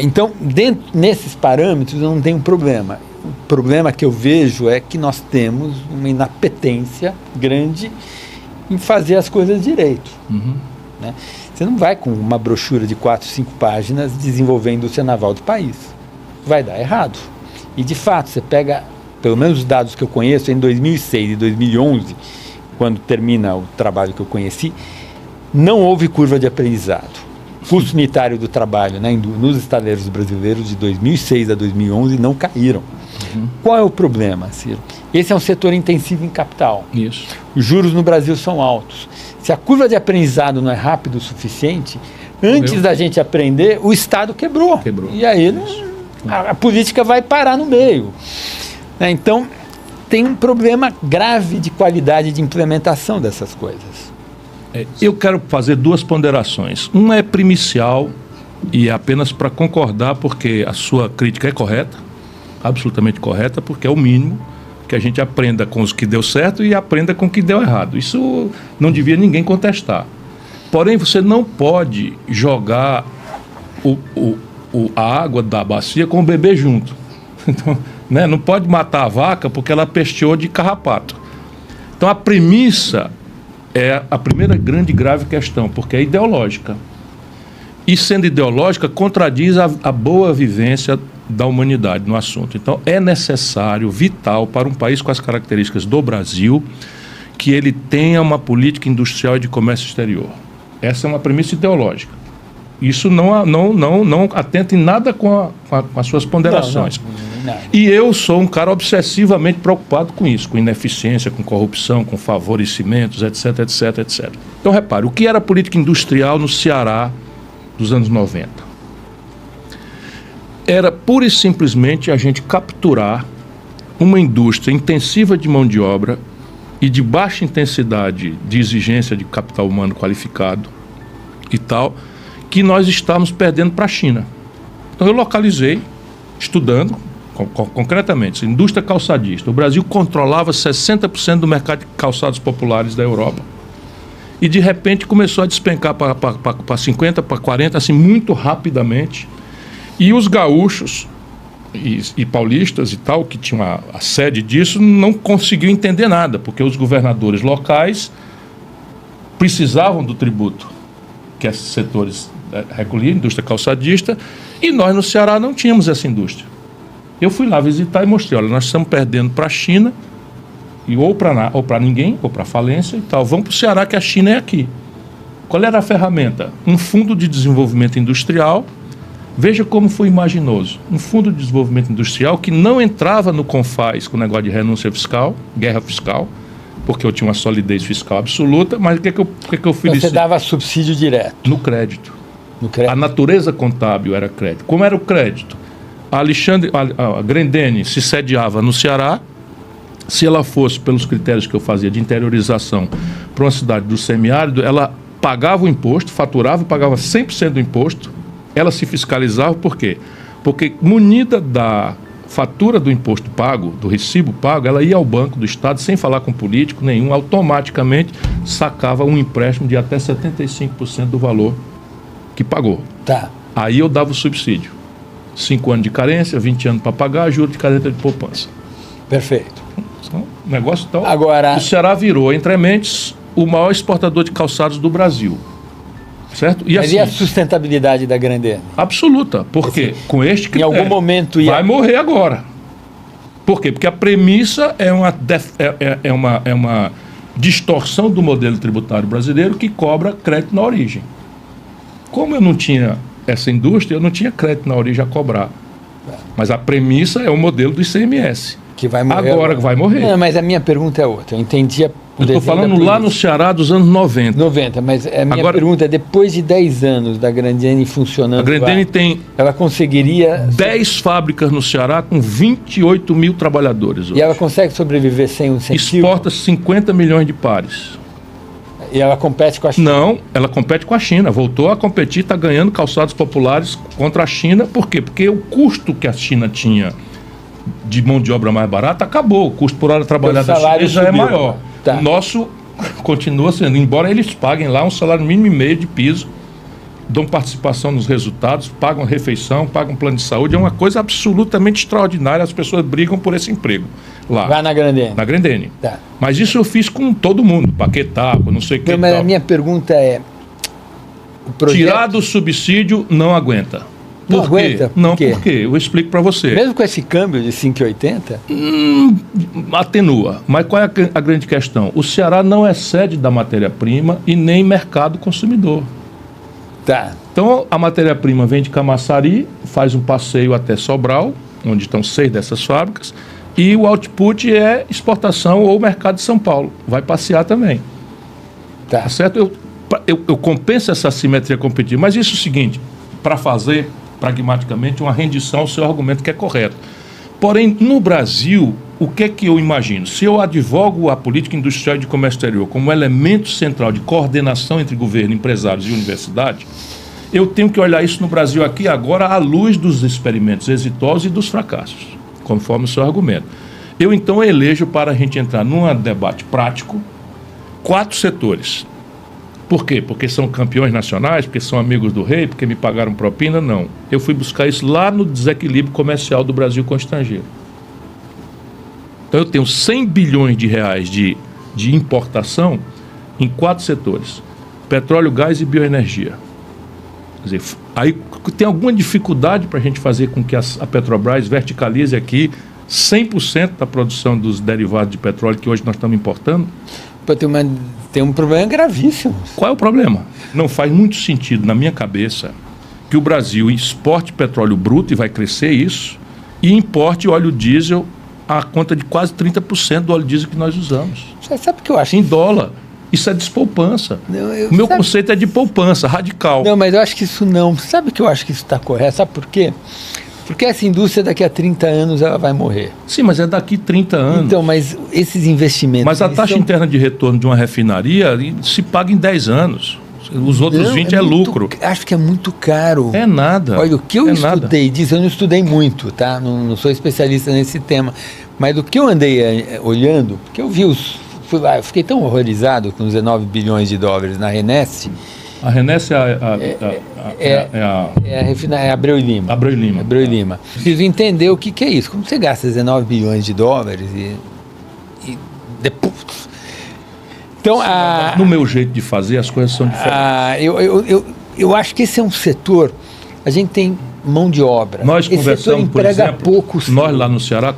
Então, nesses parâmetros, eu não tenho problema. O problema que eu vejo é que nós temos uma inapetência grande em fazer as coisas direito. Né? Você não vai com uma brochura de 4, 5 páginas desenvolver a indústria naval do país. Vai dar errado. E, de fato, você pega, pelo menos os dados que eu conheço, em 2006 e 2011, quando termina o trabalho que eu conheci, não houve curva de aprendizado. Custo unitário do trabalho, né, nos estaleiros brasileiros de 2006 a 2011 não caíram. Qual é o problema, Ciro? Esse é um setor intensivo em capital. Isso. Os juros no Brasil são altos. Se a curva de aprendizado não é rápida o suficiente, antes da gente aprender, o Estado quebrou. E aí a política vai parar no meio. Então, tem um problema grave de qualidade de implementação dessas coisas. Eu quero fazer 2 ponderações. Uma é primicial e é apenas para concordar, porque a sua crítica é correta, absolutamente correta, porque é o mínimo que a gente aprenda com os que deu certo e aprenda com o que deu errado. Isso não devia ninguém contestar. Porém, você não pode jogar a água da bacia com o bebê junto. Então, né, não pode matar a vaca porque ela pesteou de carrapato. Então, a premissa é a primeira grande e grave questão, porque é ideológica. E, sendo ideológica, contradiz a boa vivência da humanidade no assunto. Então, é necessário, vital, para um país com as características do Brasil, que ele tenha uma política industrial e de comércio exterior. Essa é uma premissa ideológica. Isso não atenta em nada com as suas ponderações. Não. E eu sou um cara obsessivamente preocupado com isso, com ineficiência, com corrupção, com favorecimentos, etc, etc, etc. Então, repare, o que era política industrial no Ceará dos anos 90? Era pura e simplesmente a gente capturar uma indústria intensiva de mão de obra e de baixa intensidade de exigência de capital humano qualificado e tal, que nós estávamos perdendo para a China. Então eu localizei, estudando concretamente, indústria calçadista. O Brasil controlava 60% do mercado de calçados populares da Europa. E de repente começou a despencar para 50%, para 40%, assim, muito rapidamente. E os gaúchos e paulistas e tal, que tinham a sede disso, não conseguiam entender nada, porque os governadores locais precisavam do tributo que esses setores recolhiam, indústria calçadista, e nós no Ceará não tínhamos essa indústria. Eu fui lá visitar e mostrei, olha, nós estamos perdendo para a China, e ou para ninguém, ou para falência e tal. Vamos para o Ceará, que a China é aqui. Qual era a ferramenta? Um fundo de desenvolvimento industrial. Veja como foi imaginoso. Um fundo de desenvolvimento industrial que não entrava no CONFAS com o negócio de renúncia fiscal, guerra fiscal, porque eu tinha uma solidez fiscal absoluta, mas o que eu fiz? Você dava subsídio direto? No crédito. A natureza contábil era crédito. Como era o crédito? A Grendene se sediava no Ceará. Se ela fosse, pelos critérios que eu fazia de interiorização, para uma cidade do semiárido, ela pagava o imposto, faturava e pagava 100% do imposto. Ela se fiscalizava, por quê? Porque munida da fatura do imposto pago, do recibo pago, ela ia ao Banco do Estado sem falar com político nenhum, automaticamente sacava um empréstimo de até 75% do valor que pagou. Tá. Aí eu dava o subsídio. 5 anos de carência, 20 anos para pagar, juros de carência de poupança. Perfeito. O negócio então. Agora, o Ceará virou, entre mentes, o maior exportador de calçados do Brasil. Certo? Mas assim, e a sustentabilidade da Grendene? Absoluta. Porque assim, com este critério, em algum momento vai morrer agora. Por quê? Porque a premissa é uma distorção do modelo tributário brasileiro que cobra crédito na origem. Como eu não tinha essa indústria, eu não tinha crédito na origem a cobrar. Mas a premissa é o modelo do ICMS. Que vai morrer agora. Vai morrer. Não, mas a minha pergunta é outra. Eu entendi eu estou falando lá no Ceará dos anos 90. 90, mas a minha pergunta é, depois de 10 anos da Grendene funcionando, a Grendene tem ela conseguiria 10 fábricas no Ceará com 28 mil trabalhadores hoje. E ela consegue sobreviver sem um incentivo? Exporta 50 milhões de pares. E ela compete com a China? Não, ela compete com a China. Voltou a competir, está ganhando calçados populares contra a China. Por quê? Porque o custo que a China tinha de mão de obra mais barata acabou. O custo por hora trabalhada da China já é maior. Tá. O nosso continua sendo, embora eles paguem lá um salário mínimo e meio de piso, dão participação nos resultados, pagam refeição, pagam plano de saúde. É uma coisa absolutamente extraordinária. As pessoas brigam por esse emprego lá. Vai na Grendene. Na Grendene. Tá. Mas isso eu fiz com todo mundo, Paquetá, não sei o que. Mas a minha pergunta é... Tirar do subsídio não aguenta. Não aguenta? Não, por quê? Eu explico para você. Mesmo com esse câmbio de 5,80? Atenua. Mas qual é a grande questão? O Ceará não é sede da matéria-prima e nem mercado consumidor. Tá. Então, a matéria-prima vem de Camaçari, faz um passeio até Sobral, onde estão 6 dessas fábricas, e o output é exportação ou mercado de São Paulo. Vai passear também. Tá certo? Eu compenso essa assimetria competitiva, mas isso é o seguinte, para fazer pragmaticamente uma rendição ao seu argumento que é correto. Porém, no Brasil, o que é que eu imagino? Se eu advogo a política industrial e de comércio exterior como elemento central de coordenação entre governo, empresários e universidade, eu tenho que olhar isso no Brasil aqui agora à luz dos experimentos exitosos e dos fracassos, conforme o seu argumento. Eu então elejo, para a gente entrar num debate prático, 4 setores. Por quê? Porque são campeões nacionais, porque são amigos do rei, porque me pagaram propina? Não. Eu fui buscar isso lá no desequilíbrio comercial do Brasil com o estrangeiro. Então eu tenho 100 bilhões de reais de importação em 4 setores: petróleo, gás e bioenergia. Quer dizer, aí tem alguma dificuldade para a gente fazer com que a Petrobras verticalize aqui 100% da produção dos derivados de petróleo que hoje nós estamos importando? Tem um problema gravíssimo. Qual é o problema? Não faz muito sentido, na minha cabeça, que o Brasil exporte petróleo bruto, e vai crescer isso, e importe óleo diesel a conta de quase 30% do óleo diesel que nós usamos. Você sabe o que eu acho? Em dólar. Isso é despoupança. O meu conceito é de poupança, radical. Não, mas eu acho que isso não. Sabe que eu acho que isso está correto? Sabe por quê? Porque essa indústria daqui a 30 anos ela vai morrer. Sim, mas é daqui 30 anos. Então, mas esses investimentos... Mas a taxa interna de retorno de uma refinaria se paga em 10 anos. Os outros 20 é lucro. Acho que é muito caro. É nada. Olha, o que eu estudei disso, eu não estudei muito, tá? Não sou especialista nesse tema. Mas do que eu andei olhando, porque eu vi fui lá, eu fiquei tão horrorizado com os 19 bilhões de dólares na Renesse. A Renesse é Abreu e Lima. Abreu e Lima. Abreu e Lima. Preciso entender o que é isso. Como você gasta 19 bilhões de dólares e depois... Então, no meu jeito de fazer, as coisas são diferentes. Eu acho que esse é um setor... A gente tem mão de obra. Nós conversamos, por exemplo, poucos... Nós lá no Ceará...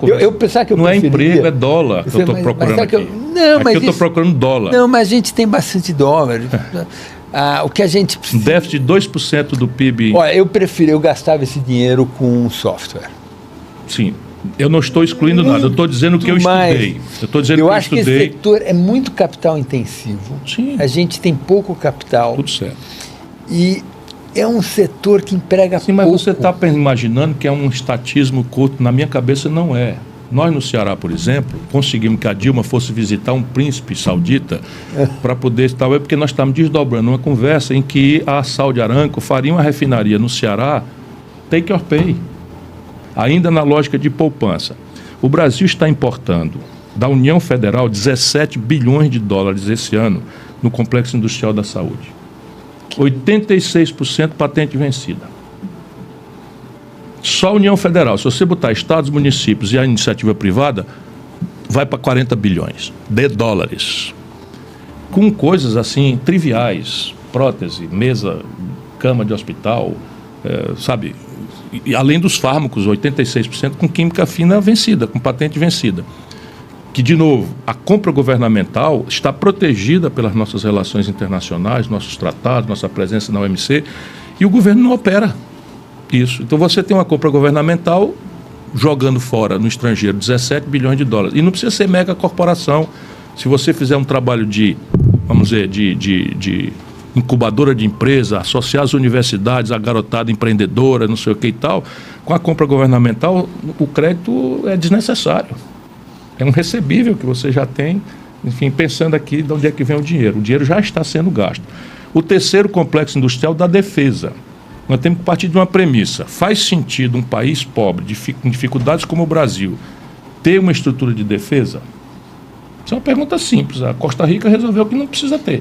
Não é emprego, é dólar que eu estou procurando aqui. Aqui eu estou procurando dólar. Não, mas a gente tem bastante dólar. O que a gente precisa... Um déficit de 2% do PIB. Olha, eu gastava esse dinheiro com software. Sim, eu não estou excluindo nada, eu estou dizendo que eu estudei. Eu acho que esse setor é muito capital intensivo. Sim. A gente tem pouco capital. Tudo certo. E é um setor que emprega pouco. Sim, mas você está imaginando que é um estatismo curto. Na minha cabeça não é. Nós no Ceará, por exemplo, conseguimos que a Dilma fosse visitar um príncipe saudita para poder estar... Porque nós estamos desdobrando uma conversa em que a Saudi Aramco faria uma refinaria no Ceará, take or pay, ainda na lógica de poupança. O Brasil está importando da União Federal 17 bilhões de dólares esse ano no Complexo Industrial da Saúde. 86% patente vencida. Só a União Federal, se você botar estados, municípios e a iniciativa privada, vai para 40 bilhões de dólares. Com coisas assim triviais, prótese, mesa, cama de hospital, sabe? E além dos fármacos, 86% com química fina vencida, com patente vencida. Que, de novo, a compra governamental está protegida pelas nossas relações internacionais, nossos tratados, nossa presença na OMC, e o governo não opera isso. Então você tem uma compra governamental jogando fora no estrangeiro 17 bilhões de dólares. E não precisa ser mega corporação. Se você fizer um trabalho de, vamos dizer, de incubadora de empresa, associar as universidades, a garotada empreendedora, não sei o que e tal, com a compra governamental, o crédito é desnecessário. É um recebível que você já tem, enfim, pensando aqui de onde é que vem o dinheiro. O dinheiro já está sendo gasto. O terceiro complexo industrial da defesa. Nós temos que partir de uma premissa. Faz sentido um país pobre, com dificuldades como o Brasil, ter uma estrutura de defesa? Isso é uma pergunta simples. A Costa Rica resolveu que não precisa ter.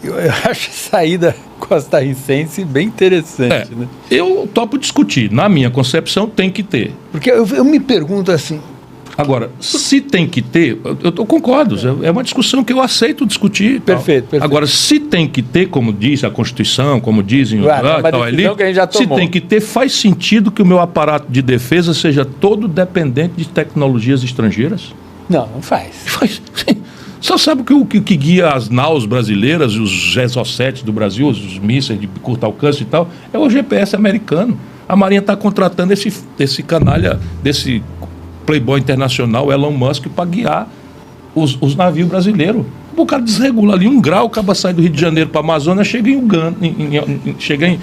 Eu acho a saída costarricense bem interessante, né? Eu topo discutir. Na minha concepção, tem que ter. Porque eu me pergunto assim... Agora, se tem que ter, eu concordo, é uma discussão que eu aceito discutir. Perfeito. Agora, se tem que ter, como diz a Constituição, como dizem se tem que ter, faz sentido que o meu aparato de defesa seja todo dependente de tecnologias estrangeiras? Não faz. Só sabe o que guia as naus brasileiras, os Exocets do Brasil, os mísseis de curto alcance e tal, é o GPS americano. A Marinha está contratando esse canalha, desse playboy internacional, Elon Musk, para guiar os navios brasileiros. O cara desregula ali 1 grau, acaba sai do Rio de Janeiro para a Amazônia, chega em Uganda, chega em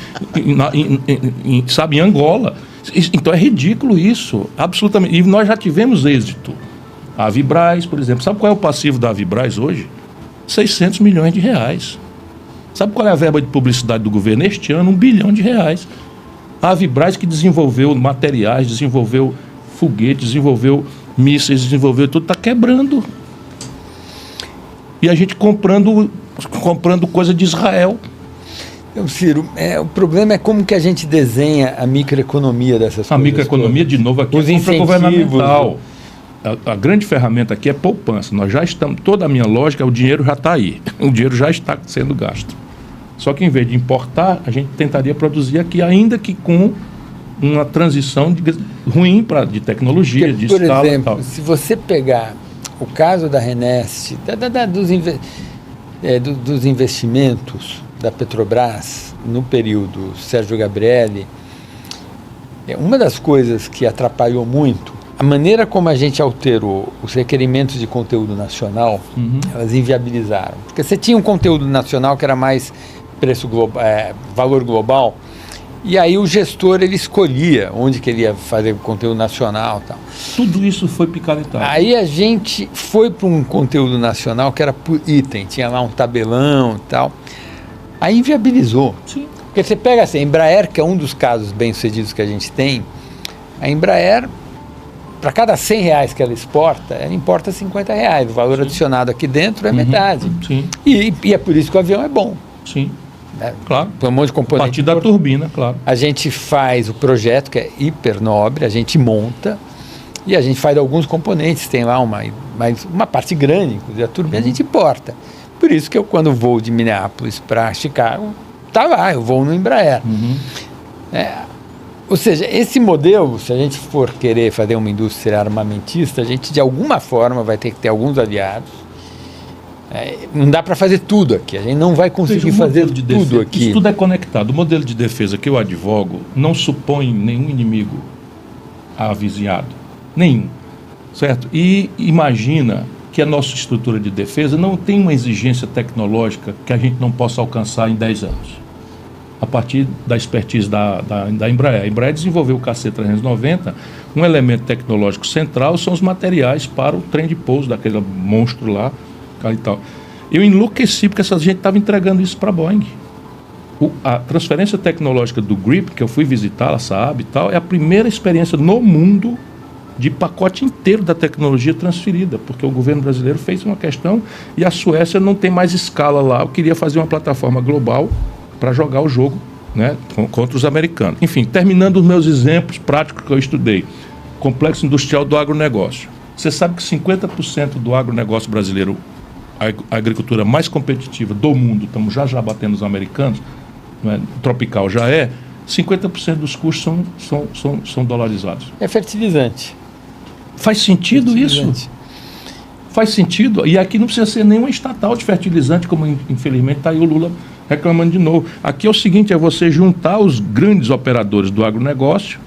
Angola. Então é ridículo isso, absolutamente. E nós já tivemos êxito. A Avibraz, por exemplo, sabe qual é o passivo da Avibraz hoje? 600 milhões de reais. Sabe qual é a verba de publicidade do governo este ano? R$1 bilhão. A Avibraz, que desenvolveu materiais, desenvolveu foguetes, desenvolveu mísseis, desenvolveu tudo, está quebrando. E a gente comprando coisa de Israel. Então, Ciro, o problema é como que a gente desenha a microeconomia dessas coisas. A microeconomia, de novo, aqui é compra governamental. A grande ferramenta aqui é poupança. Nós já estamos, toda a minha lógica, o dinheiro já está aí. O dinheiro já está sendo gasto. Só que em vez de importar, a gente tentaria produzir aqui, ainda que com uma transição ruim de tecnologia, porque, de escala. Por exemplo, e tal. Se você pegar o caso da Renest, dos investimentos da Petrobras no período Sérgio Gabrielli, uma das coisas que atrapalhou muito, a maneira como a gente alterou os requerimentos de conteúdo nacional, elas inviabilizaram. Porque você tinha um conteúdo nacional que era mais preço global, valor global, e aí o gestor, ele escolhia onde que ele ia fazer o conteúdo nacional e tal. Tudo isso foi picaretado. Aí a gente foi para um conteúdo nacional que era por item, tinha lá um tabelão e tal. Aí inviabilizou. Sim. Porque você pega assim, a Embraer, que é um dos casos bem-sucedidos que a gente tem, a Embraer, para cada R$100 que ela exporta, ela importa R$50. O valor adicionado aqui dentro é metade. Sim. E é por isso que o avião é bom. Sim. Claro. Tem um monte de componente. A partir da turbina, claro. A gente faz o projeto, que é hiper nobre, a gente monta e a gente faz alguns componentes. Tem lá uma parte grande, inclusive a turbina, a gente importa. Por isso que eu, quando vou de Minneapolis para Chicago, tá lá, eu vou no Embraer. Ou seja, esse modelo, se a gente for querer fazer uma indústria armamentista, a gente de alguma forma vai ter que ter alguns aliados. Não dá para fazer tudo aqui, a gente não vai conseguir fazer tudo aqui. Isso tudo é conectado. O modelo de defesa que eu advogo não supõe nenhum inimigo avizinhado, nenhum, certo? E imagina que a nossa estrutura de defesa não tem uma exigência tecnológica que a gente não possa alcançar em 10 anos. A partir da expertise da Embraer. A Embraer desenvolveu o KC-390, um elemento tecnológico central são os materiais para o trem de pouso daquele monstro lá, e tal. Eu enlouqueci porque essa gente estava entregando isso para a Boeing. A transferência tecnológica do GRIP, que eu fui visitar, a Saab e tal, é a primeira experiência no mundo de pacote inteiro da tecnologia transferida, porque o governo brasileiro fez uma questão e a Suécia não tem mais escala lá. Eu queria fazer uma plataforma global para jogar o jogo, né, contra os americanos. Enfim, terminando os meus exemplos práticos que eu estudei. Complexo industrial do agronegócio. Você sabe que 50% do agronegócio brasileiro, a agricultura mais competitiva do mundo, estamos já batendo os americanos, né, tropical já 50% dos custos são dolarizados. É fertilizante. Faz sentido isso? Faz sentido. E aqui não precisa ser nenhuma estatal de fertilizante, como infelizmente está aí o Lula reclamando de novo. Aqui é o seguinte, é você juntar os grandes operadores do agronegócio,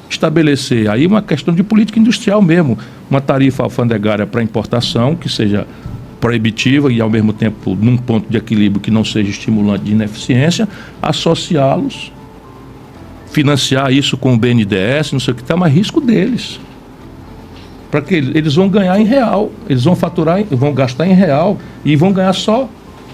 estabelecer aí uma questão de política industrial mesmo, uma tarifa alfandegária para importação que seja proibitiva e ao mesmo tempo num ponto de equilíbrio que não seja estimulante de ineficiência, associá-los, financiar isso com o BNDES, não sei o que está, mas risco deles. Para que eles vão ganhar em real, eles vão faturar, vão gastar em real e vão ganhar só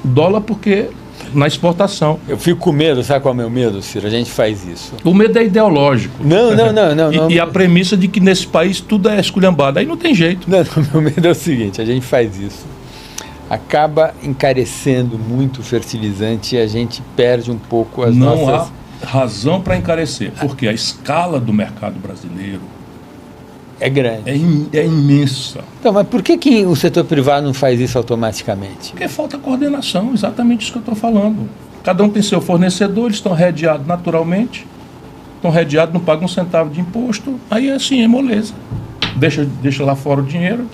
dólar porque na exportação. Eu fico com medo, sabe qual é o meu medo, Ciro? A gente faz isso. O medo é ideológico. Não. E a premissa de que nesse país tudo é esculhambado, aí não tem jeito. Não, meu medo é o seguinte, a gente faz isso. acaba encarecendo muito o fertilizante e a gente perde um pouco as Não nossas... há razão para encarecer, porque a escala do mercado brasileiro É grande. é imensa. Então, mas por que o setor privado não faz isso automaticamente? Porque falta coordenação, exatamente isso que eu estou falando. Cada um tem seu fornecedor, eles estão redeados naturalmente, estão redeados, não pagam um centavo de imposto, aí assim, é moleza. Deixa lá fora o dinheiro,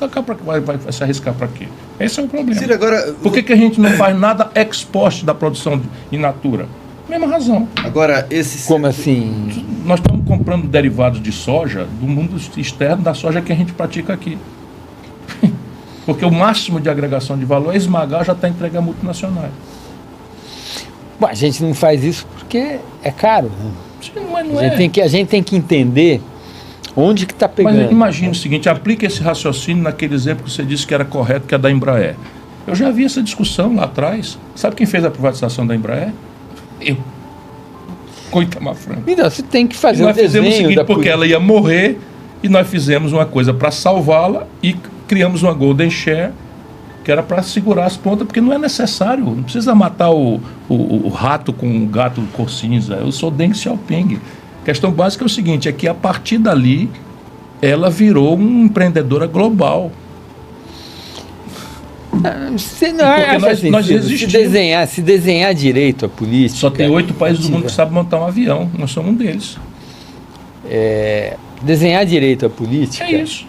vai se arriscar para quê? Esse é o problema. Ciro, agora, Por que a gente não faz nada ex post da produção in natura? Mesma razão. agora Como assim? Nós estamos comprando derivados de soja do mundo externo da soja que a gente pratica aqui. Porque o máximo de agregação de valor é esmagar, já está entregue a multinacionais. Bom, a gente não faz isso porque é caro, né? Sim, mas não A gente tem que entender onde que está pegando. Mas imagine o seguinte, aplique esse raciocínio naquele exemplo que você disse que era correto, que é da Embraer. Eu já vi essa discussão lá atrás. Sabe quem fez a privatização da Embraer? Eu. Com Itamar Franco. Então, você tem que fazer E o nós fizemos o desenho seguinte, porque ela ia morrer, e nós fizemos uma coisa para salvá-la e criamos uma Golden Share, que era para segurar as pontas, porque não é necessário, não precisa matar o rato com o gato cor cinza. Eu sou Deng Xiaoping. A questão básica é o seguinte, é que a partir dali, ela virou uma empreendedora global. Você não acha nós sentido. resistimos. Se desenhar direito a política... Só tem 8 países do mundo que sabem montar um avião, nós somos um deles. Desenhar direito a política... É isso.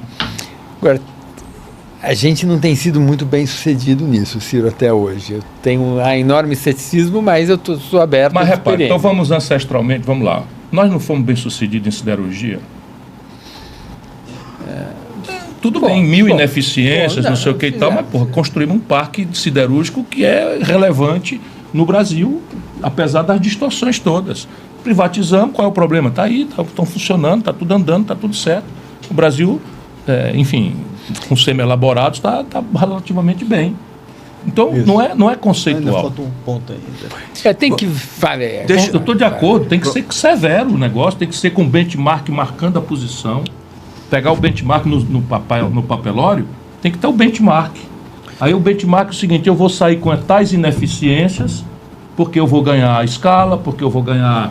Agora, a gente não tem sido muito bem sucedido nisso, Ciro, até hoje. Eu tenho um enorme ceticismo, mas eu sou aberto à Mas repare, experiência. então vamos ancestralmente, vamos lá. Nós não fomos bem sucedidos em siderurgia? Tudo bem, ineficiências, não sei o que e tal, mas construímos um parque siderúrgico que é relevante no Brasil, apesar das distorções todas. Privatizamos, qual é o problema? Está aí, estão funcionando, está tudo andando, está tudo certo. O Brasil, enfim, com semi-elaborados, está relativamente bem. Então, não é conceitual. ainda falta um ponto ainda. Tem que... Eu estou de acordo, tem que ser severo o negócio, tem que ser com benchmark marcando a posição. Pegar o benchmark no papelório, tem que ter o benchmark. Aí o benchmark é o seguinte, eu vou sair com tais ineficiências, porque eu vou ganhar escala, porque eu vou ganhar,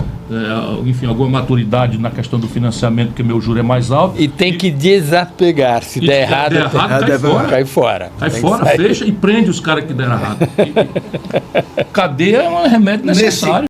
enfim, alguma maturidade na questão do financiamento, porque meu juro é mais alto. E tem que desapegar. Se der errado, cai fora. Cai fora, fecha e prende os caras que deram errado. Cadeia é um remédio necessário.